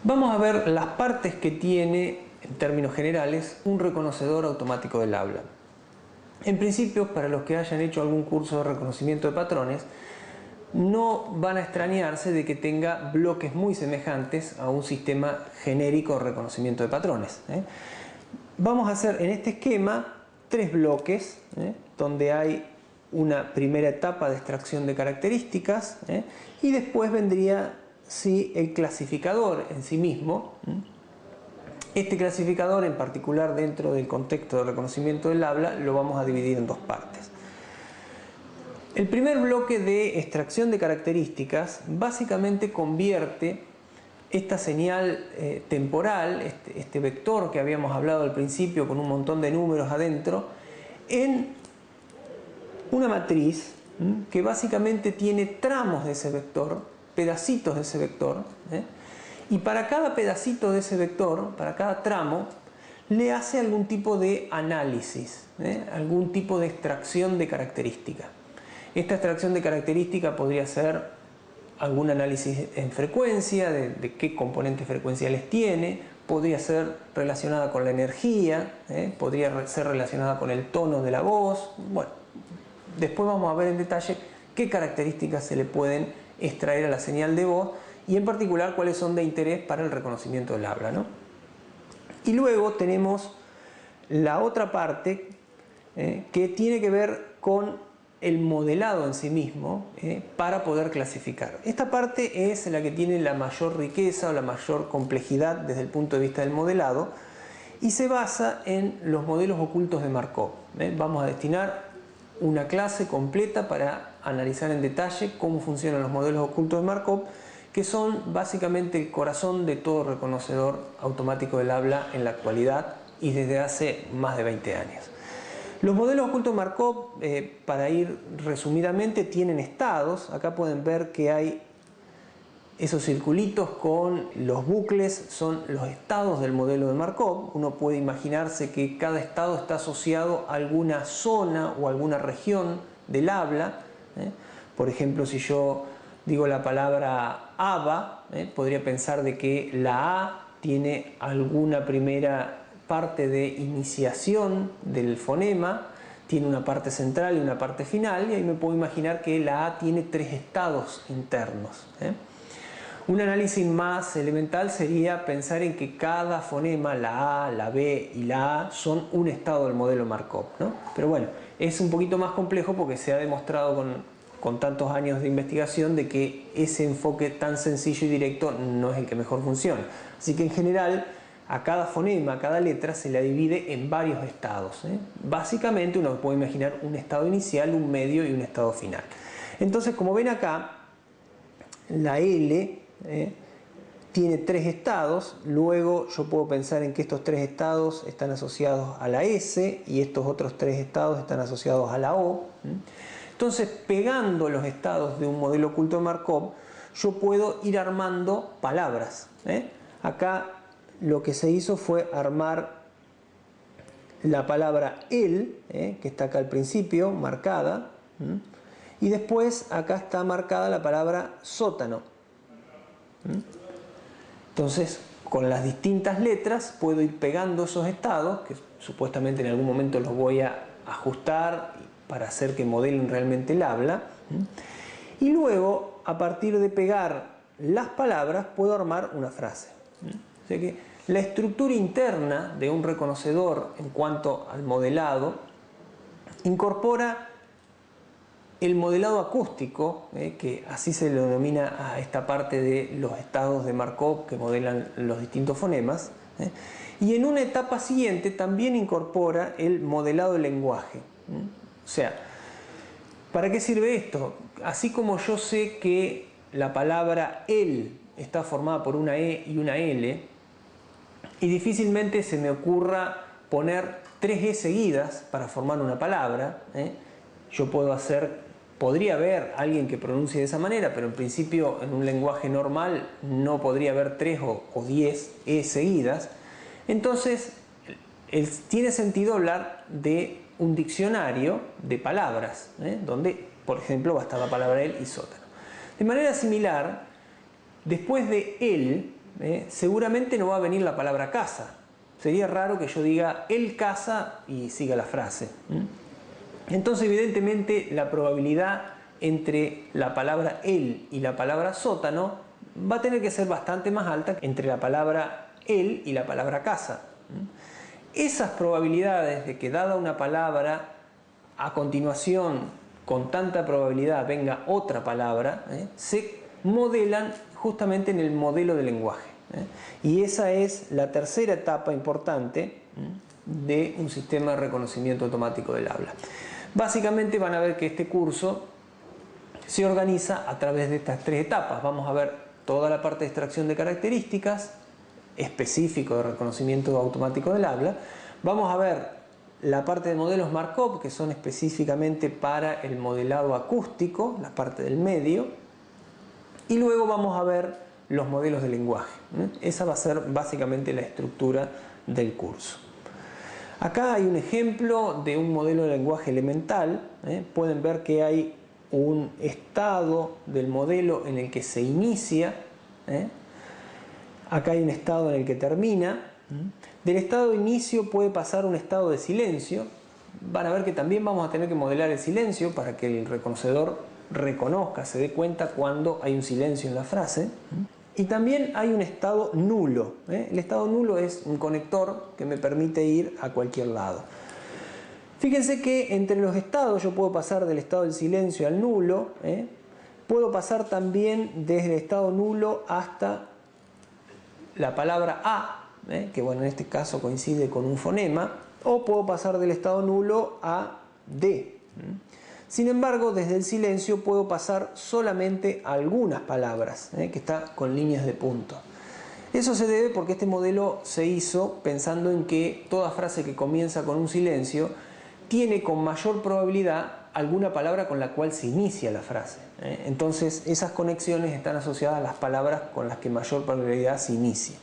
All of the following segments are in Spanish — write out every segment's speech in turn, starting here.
Vamos a ver las partes que tiene, en términos generales, un reconocedor automático del habla. En principio, para los que hayan hecho algún curso de reconocimiento de patrones, no van a extrañarse de que tenga bloques muy semejantes a un sistema genérico de reconocimiento de patrones. Vamos a hacer en este esquema tres bloques, donde hay una primera etapa de extracción de características, y después vendría el clasificador en sí mismo. Este clasificador, en particular dentro del contexto de reconocimiento del habla, lo vamos a dividir en dos partes. El primer bloque de extracción de características básicamente convierte esta señal temporal, este vector que habíamos hablado al principio con un montón de números adentro, en una matriz que básicamente tiene tramos de ese vector, pedacitos de ese vector, y para cada pedacito de ese vector, para cada tramo, le hace algún tipo de análisis, algún tipo de extracción de característica. Esta extracción de característica podría ser algún análisis en frecuencia, de qué componentes frecuenciales tiene, podría ser relacionada con la energía, podría ser relacionada con el tono de la voz. Bueno, después vamos a ver en detalle qué características se le pueden extraer a la señal de voz y en particular cuáles son de interés para el reconocimiento del habla, ¿no? Y luego tenemos la otra parte que tiene que ver con el modelado en sí mismo para poder clasificar. Esta parte es la que tiene la mayor riqueza o la mayor complejidad desde el punto de vista del modelado y se basa en los modelos ocultos de Markov. Vamos a destinar una clase completa para analizar en detalle cómo funcionan los modelos ocultos de Markov, que son básicamente el corazón de todo reconocedor automático del habla en la actualidad y desde hace más de 20 años. Los modelos ocultos de Markov, para ir resumidamente, tienen estados. Acá pueden ver que hay esos circulitos con los bucles, son los estados del modelo de Markov. Uno puede imaginarse que cada estado está asociado a alguna zona o alguna región del habla. Por ejemplo, si yo digo la palabra aba, podría pensar de que la A tiene alguna primera parte de iniciación del fonema, tiene una parte central y una parte final, y ahí me puedo imaginar que la A tiene tres estados internos. Un análisis más elemental sería pensar en que cada fonema, la A, la B y la A, son un estado del modelo Markov, ¿no? Pero bueno, es un poquito más complejo porque se ha demostrado con tantos años de investigación de que ese enfoque tan sencillo y directo no es el que mejor funciona. Así que en general a cada fonema, a cada letra se la divide en varios estados. Básicamente uno puede imaginar un estado inicial, un medio y un estado final. Entonces, como ven acá, la L tiene tres estados. Luego yo puedo pensar en que estos tres estados están asociados a la S y estos otros tres estados están asociados a la O. Entonces, pegando los estados de un modelo oculto de Markov, yo puedo ir armando palabras. Acá lo que se hizo fue armar la palabra el, que está acá al principio, marcada, y después acá está marcada la palabra sótano. Entonces, con las distintas letras puedo ir pegando esos estados, que supuestamente en algún momento los voy a ajustar para hacer que modelen realmente el habla, y luego, a partir de pegar las palabras, puedo armar una frase. O sea que la estructura interna de un reconocedor en cuanto al modelado incorpora el modelado acústico, que así se le denomina a esta parte de los estados de Markov que modelan los distintos fonemas, y en una etapa siguiente también incorpora el modelado del lenguaje. O sea, ¿para qué sirve esto? Así como yo sé que la palabra el está formada por una E y una L, y difícilmente se me ocurra poner tres E seguidas para formar una palabra, yo podría haber alguien que pronuncie de esa manera, pero en principio en un lenguaje normal no podría haber 3 o 10 E seguidas. Entonces tiene sentido hablar de un diccionario de palabras, donde por ejemplo va a estar la palabra el y sótano. De manera similar, después de el, seguramente no va a venir la palabra casa. Sería raro que yo diga él casa y siga la frase. Entonces, evidentemente, la probabilidad entre la palabra él y la palabra sótano va a tener que ser bastante más alta que entre la palabra él y la palabra casa. Esas probabilidades de que dada una palabra, a continuación, con tanta probabilidad venga otra palabra, se modelan justamente en el modelo del lenguaje. Y esa es la tercera etapa importante de un sistema de reconocimiento automático del habla. Básicamente van a ver que este curso se organiza a través de estas tres etapas. Vamos a ver toda la parte de extracción de características, específico de reconocimiento automático del habla. Vamos a ver la parte de modelos Markov, que son específicamente para el modelado acústico, la parte del medio. Y luego vamos a ver los modelos de lenguaje. Esa va a ser básicamente la estructura del curso. Acá hay un ejemplo de un modelo de lenguaje elemental. Pueden ver que hay un estado del modelo en el que se inicia. Acá hay un estado en el que termina. Del estado de inicio puede pasar a un estado de silencio. Van a ver que también vamos a tener que modelar el silencio para que el reconocedor reconozca, se dé cuenta cuando hay un silencio en la frase. Y también hay un estado nulo. El estado nulo es un conector que me permite ir a cualquier lado. Fíjense que entre los estados yo puedo pasar del estado del silencio al nulo. Puedo pasar también desde el estado nulo hasta la palabra a, que bueno, en este caso coincide con un fonema. O puedo pasar del estado nulo a d. Sin embargo, desde el silencio puedo pasar solamente a algunas palabras, que está con líneas de punto. Eso se debe porque este modelo se hizo pensando en que toda frase que comienza con un silencio tiene con mayor probabilidad alguna palabra con la cual se inicia la frase. Entonces, esas conexiones están asociadas a las palabras con las que mayor probabilidad se inicia.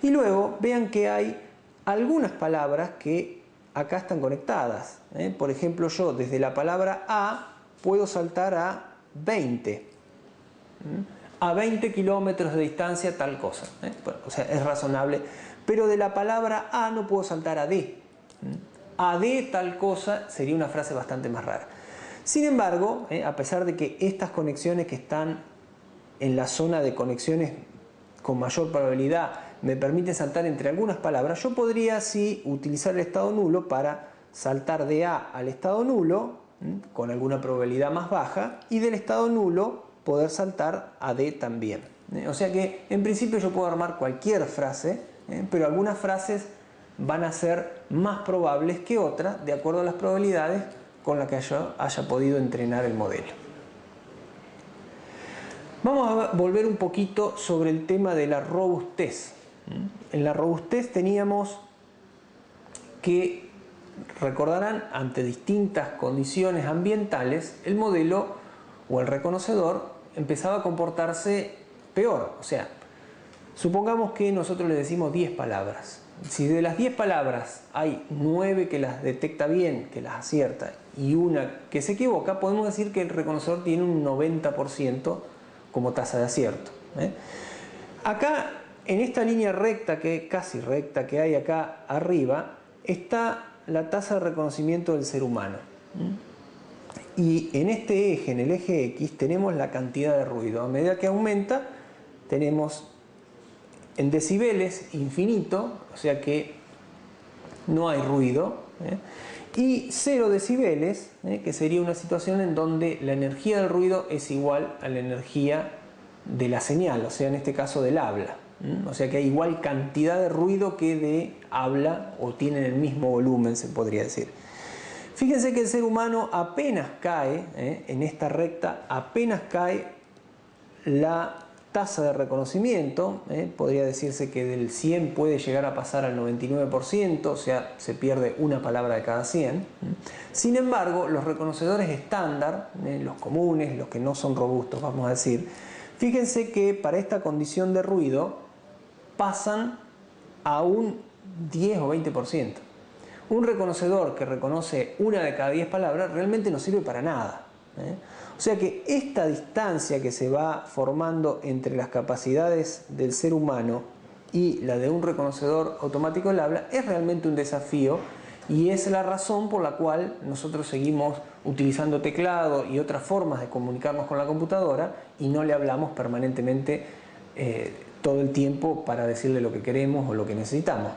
Y luego, vean que hay algunas palabras que acá están conectadas. Por ejemplo, yo desde la palabra a puedo saltar a 20. A 20 kilómetros de distancia tal cosa. Bueno, o sea, es razonable. Pero de la palabra a no puedo saltar a d. A d tal cosa sería una frase bastante más rara. Sin embargo, a pesar de que estas conexiones que están en la zona de conexiones con mayor probabilidad me permiten saltar entre algunas palabras, yo podría sí utilizar el estado nulo para saltar de A al estado nulo con alguna probabilidad más baja y del estado nulo poder saltar a D también. O sea que en principio yo puedo armar cualquier frase, pero algunas frases van a ser más probables que otras de acuerdo a las probabilidades con las que yo haya podido entrenar el modelo. Vamos a volver un poquito sobre el tema de la robustez. En la robustez teníamos que, recordarán, ante distintas condiciones ambientales, el modelo o el reconocedor empezaba a comportarse peor. O sea, supongamos que nosotros le decimos 10 palabras. Si de las 10 palabras hay 9 que las detecta bien, que las acierta, y una que se equivoca, podemos decir que el reconocedor tiene un 90% como tasa de acierto. Acá, en esta línea recta, casi recta que hay acá arriba, está la tasa de reconocimiento del ser humano. Y en este eje, en el eje X, tenemos la cantidad de ruido. A medida que aumenta, tenemos en decibeles infinito, o sea que no hay ruido, y 0 decibeles, que sería una situación en donde la energía del ruido es igual a la energía de la señal, o sea, en este caso del habla. O sea que hay igual cantidad de ruido que de habla, o tienen el mismo volumen, se podría decir. Fíjense que el ser humano apenas cae, en esta recta, apenas cae la tasa de reconocimiento, podría decirse que del 100 puede llegar a pasar al 99%, o sea, se pierde una palabra de cada 100. Sin embargo, los reconocedores estándar, los comunes, los que no son robustos, vamos a decir, fíjense que para esta condición de ruido pasan a un 10 o 20%. Un reconocedor que reconoce una de cada 10 palabras realmente no sirve para nada. O sea que esta distancia que se va formando entre las capacidades del ser humano y la de un reconocedor automático del habla es realmente un desafío, y es la razón por la cual nosotros seguimos utilizando teclado y otras formas de comunicarnos con la computadora y no le hablamos permanentemente todo el tiempo para decirle lo que queremos o lo que necesitamos.